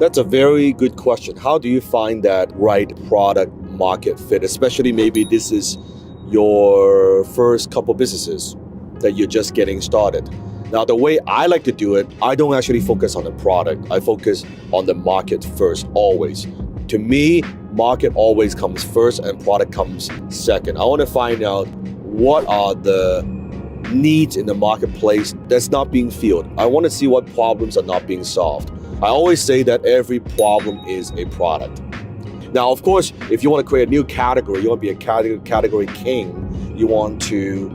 That's a very good question. How do you find that right product market fit? Especially maybe this is your first couple businesses that you're just getting started. Now, the way I like to do it, I don't actually focus on the product. I focus on the market first, always. To me, market always comes first and product comes second. I want to find out what are the needs in the marketplace that's not being filled. I want to see what problems are not being solved. I always say that every problem is a product. Now, of course, if you want to create a new category, you want to be a category king, you want to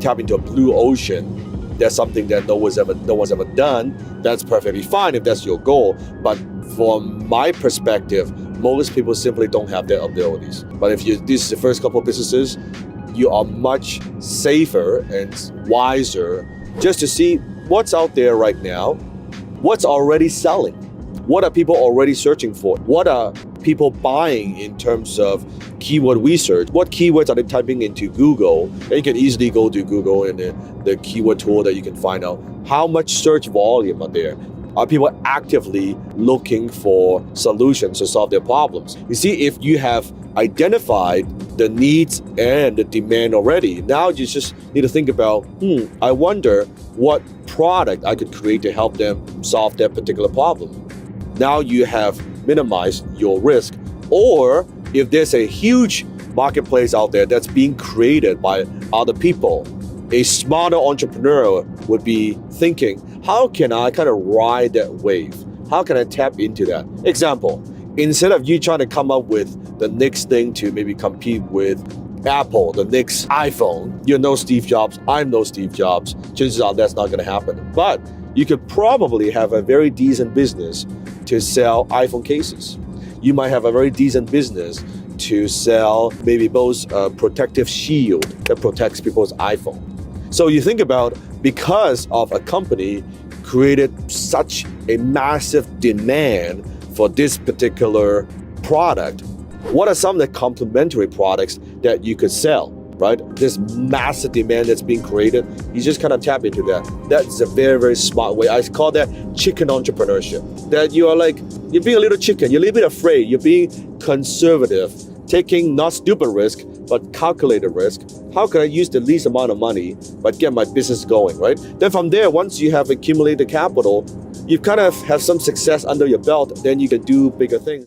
tap into a blue ocean, that's something that no one's ever done, that's perfectly fine if that's your goal. But from my perspective, most people simply don't have their abilities. But if this is the first couple of businesses, you are much safer and wiser just to see what's out there right now, what's already selling, what are people already searching for, what are people buying in terms of keyword research, what keywords are they typing into Google, and you can easily go to Google and the keyword tool that you can find out how much search volume are there. Are people actively looking for solutions to solve their problems? You see, if you have identified the needs and the demand already, now you just need to think about, I wonder what product I could create to help them solve that particular problem. Now you have minimized your risk. Or if there's a huge marketplace out there that's being created by other people, a smarter entrepreneur would be thinking, how can I kind of ride that wave? How can I tap into that? Example, instead of you trying to come up with the next thing to maybe compete with Apple, the next iPhone, you're no Steve Jobs, I'm no Steve Jobs, chances are that's not going to happen. But you could probably have a very decent business to sell iPhone cases. You might have a very decent business to sell maybe those protective shield that protects people's iPhone. So you think about, because of a company created such a massive demand for this particular product, what are some of the complementary products that you could sell, right? This massive demand that's being created, you just kind of tap into that. That's a very, very smart way. I call that chicken entrepreneurship. That you're being a little chicken, you're a little bit afraid, you're being conservative, taking not stupid risk, but calculated risk. How can I use the least amount of money but get my business going, right? Then from there, once you have accumulated capital, you kind of have some success under your belt, then you can do bigger things.